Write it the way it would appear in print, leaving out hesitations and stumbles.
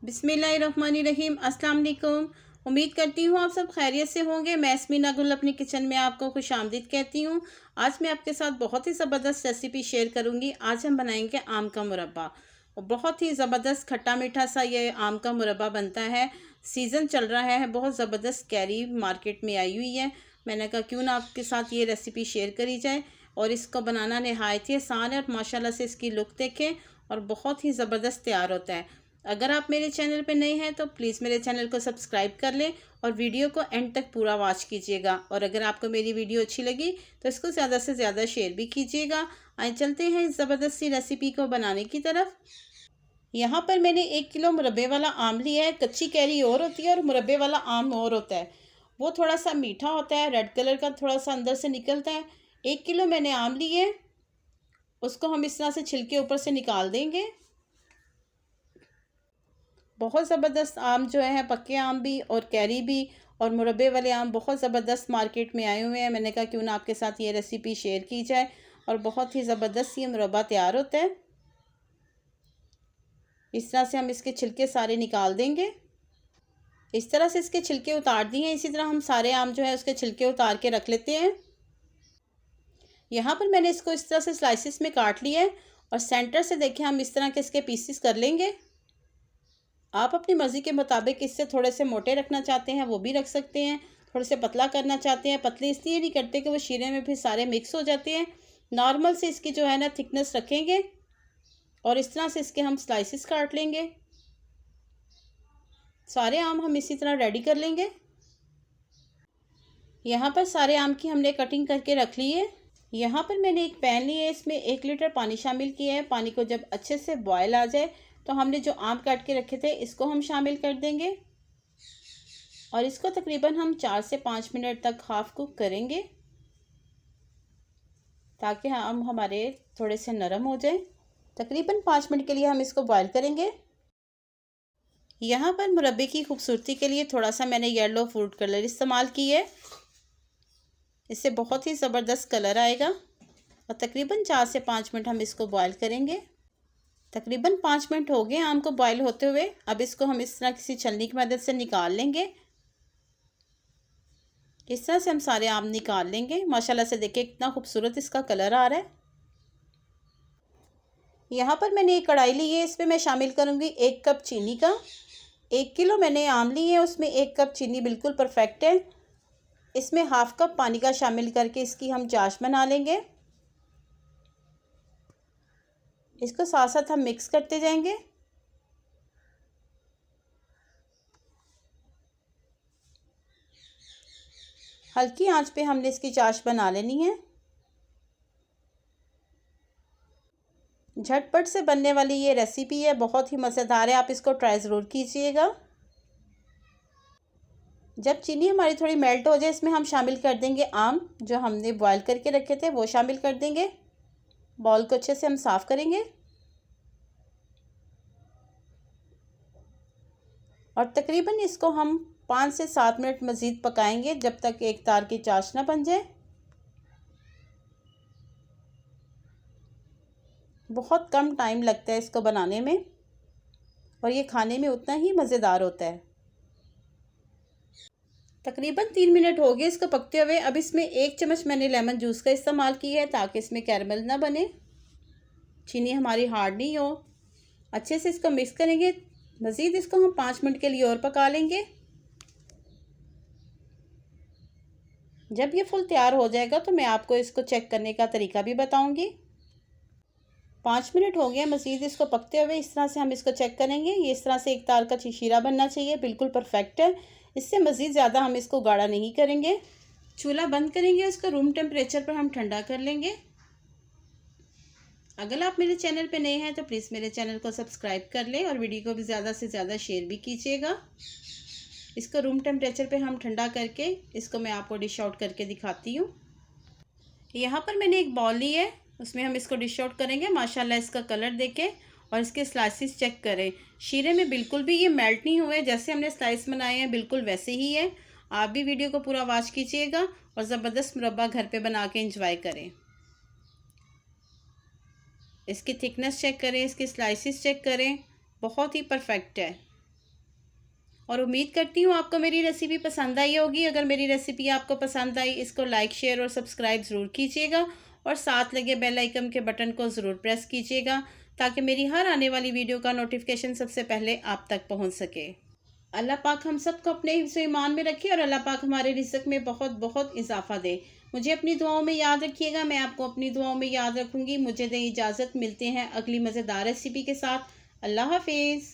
बिस्मिल्लाहिर्रहमानिर्रहीम। अस्सलाम वालेकुम। उम्मीद करती हूँ आप सब खैरियत से होंगे। मैं यस्मीना गुल अपने किचन में आपको खुश आमदीद कहती हूँ। आज मैं आपके साथ बहुत ही ज़बरदस्त रेसिपी शेयर करूँगी। आज हम बनाएंगे आम का मुरब्बा और बहुत ही ज़बरदस्त खट्टा मीठा सा ये आम का मुरब्बा बनता है। सीज़न चल रहा है, बहुत ज़बरदस्त कैरी मार्केट में आई हुई है। मैंने कहा क्यों ना आपके साथ ये रेसिपी शेयर करी जाए। और इसको बनाना नहायत ही आसान है और माशाल्लाह से इसकी लुक देखें और बहुत ही ज़बरदस्त तैयार होता है। अगर आप मेरे चैनल पर नए हैं तो प्लीज़ मेरे चैनल को सब्सक्राइब कर लें और वीडियो को एंड तक पूरा वॉच कीजिएगा। और अगर आपको मेरी वीडियो अच्छी लगी तो इसको ज़्यादा से ज़्यादा शेयर भी कीजिएगा। आइए चलते हैं इस ज़बरदस्त सी रेसिपी को बनाने की तरफ। यहाँ पर मैंने 1 किलो मुरब्बे वाला आम लिया है। कच्ची कैरी और होती है और मुरब्बे वाला आम और होता है। वो थोड़ा सा मीठा होता है, रेड कलर का थोड़ा सा अंदर से निकलता है। 1 किलो मैंने आम लिए, उसको हम इस तरह से छिलके ऊपर से निकाल देंगे। बहुत ज़बरदस्त आम जो है, पक्के आम भी और कैरी भी और मुरब्बे वाले आम बहुत ज़बरदस्त मार्केट में आए हुए हैं। मैंने कहा क्यों ना आपके साथ ये रेसिपी शेयर की जाए और बहुत ही ज़बरदस्त ये मुरब्बा तैयार होता है। इस तरह से हम इसके छिलके सारे निकाल देंगे। इस तरह से इसके छिलके उतार दिए हैं। इसी तरह हम सारे आम जो है उसके छिलके उतार के रख लेते हैं। यहाँ पर मैंने इसको इस तरह से स्लाइसिस में काट लिया है और सेंटर से देखें हम इस तरह के इसके पीसेस कर लेंगे। आप अपनी मर्ज़ी के मुताबिक इससे थोड़े से मोटे रखना चाहते हैं वो भी रख सकते हैं, थोड़े से पतला करना चाहते हैं। पतले इसलिए नहीं करते कि वो शीरे में फिर सारे मिक्स हो जाते हैं। नॉर्मल से इसकी जो है ना थिकनेस रखेंगे और इस तरह से इसके हम स्लाइसिस काट लेंगे। सारे आम हम इसी तरह रेडी कर लेंगे। यहाँ पर सारे आम की हमने कटिंग करके रख ली है। यहाँ पर मैंने एक पैन लिया है, इसमें 1 लीटर पानी शामिल किया है। पानी को जब अच्छे से बॉयल आ जाए तो हमने जो आम काट के रखे थे इसको हम शामिल कर देंगे और इसको तकरीबन हम 4 से 5 मिनट तक हाफ कुक करेंगे ताकि आम हमारे थोड़े से नरम हो जाए। तकरीबन 5 मिनट के लिए हम इसको बॉयल करेंगे। यहाँ पर मुरब्बे की खूबसूरती के लिए थोड़ा सा मैंने येलो फूड कलर इस्तेमाल की है। इससे बहुत ही ज़बरदस्त कलर आएगा और तकरीबन 4 से 5 मिनट हम इसको बॉयल करेंगे। तकरीबन 5 मिनट हो गए आम को बॉयल होते हुए। अब इसको हम इस तरह किसी छलनी की मदद से निकाल लेंगे। इस तरह से हम सारे आम निकाल लेंगे। माशाल्लाह से देखिए कितना खूबसूरत इसका कलर आ रहा है। यहाँ पर मैंने एक कढ़ाई ली है, इसमें मैं शामिल करूँगी 1 कप चीनी का। 1 किलो मैंने आम लिए हैं, उसमें 1 कप चीनी बिल्कुल परफेक्ट है। इसमें हाफ कप पानी का शामिल करके इसकी हम चाश बना लेंगे। इसको साथ साथ हम मिक्स करते जाएंगे। हल्की आंच पे हमने इसकी चाश बना लेनी है। झटपट से बनने वाली ये रेसिपी है, बहुत ही मज़ेदार है। आप इसको ट्राई ज़रूर कीजिएगा। जब चीनी हमारी थोड़ी मेल्ट हो जाए इसमें हम शामिल कर देंगे आम जो हमने बॉयल करके रखे थे, वो शामिल कर देंगे। बॉल को अच्छे से हम साफ़ करेंगे और तकरीबन इसको हम 5 से 7 मिनट मज़ीद पकाएंगे जब तक एक तार की चाश ना बन जाए। बहुत कम टाइम लगता है इसको बनाने में और ये खाने में उतना ही मज़ेदार होता है। तकरीबन 3 मिनट हो गए इसको पकते हुए। अब इसमें 1 चम्मच मैंने लेमन जूस का इस्तेमाल किया है ताकि इसमें कैरमल ना बने, चीनी हमारी हार्ड नहीं हो। अच्छे से इसको मिक्स करेंगे। मज़ीद इसको हम 5 मिनट के लिए और पका लेंगे। जब ये फुल तैयार हो जाएगा तो मैं आपको इसको चेक करने का तरीका भी बताऊंगी। 5 मिनट हो गए मज़ीद इसको पकते हुए। इस तरह से हम इसको चेक करेंगे। ये इस तरह से एक तार का शीरा बनना चाहिए, बिल्कुल परफेक्ट है। इससे मज़ीद ज़्यादा हम इसको गाढ़ा नहीं करेंगे। चूल्हा बंद करेंगे, इसको रूम टेम्परेचर पर हम ठंडा कर लेंगे। अगर आप मेरे चैनल पे नए हैं तो प्लीज़ मेरे चैनल को सब्सक्राइब कर लें और वीडियो को भी ज़्यादा से ज़्यादा शेयर भी कीजिएगा। इसको रूम टेम्परेचर पे हम ठंडा करके इसको मैं आपको डिश आउट करके दिखाती हूँ। यहाँ पर मैंने एक बॉल ली है, उसमें हम इसको डिश आउट करेंगे। माशाल्लाह इसका कलर देखें और इसके स्लाइसिस चेक करें। शीरे में बिल्कुल भी ये मेल्ट नहीं हुए, जैसे हमने स्लाइस बनाए हैं बिल्कुल वैसे ही है। आप भी वीडियो को पूरा वॉच कीजिएगा और ज़बरदस्त मुरब्बा घर पे बना के इंजॉय करें। इसकी थिकनेस चेक करें, इसकी स्लाइसिस चेक करें, बहुत ही परफेक्ट है। और उम्मीद करती हूँ आपको मेरी रेसिपी पसंद आई होगी। अगर मेरी रेसिपी आपको पसंद आई, इसको लाइक, शेयर और सब्सक्राइब ज़रूर कीजिएगा और साथ लगे बेल आइकन के बटन को ज़रूर प्रेस कीजिएगा ताकि मेरी हर आने वाली वीडियो का नोटिफिकेशन सबसे पहले आप तक पहुँच सके। अल्लाह पाक हम सबको अपने हिफ्ज़ ईमान में रखे और अल्लाह पाक हमारे रिज़्क़ में बहुत बहुत इजाफ़ा दे। मुझे अपनी दुआओं में याद रखिएगा, मैं आपको अपनी दुआओं में याद रखूँगी। मुझे दें इजाज़त, मिलते हैं अगली मज़ेदार रेसिपी के साथ। अल्लाह हाफ़िज़।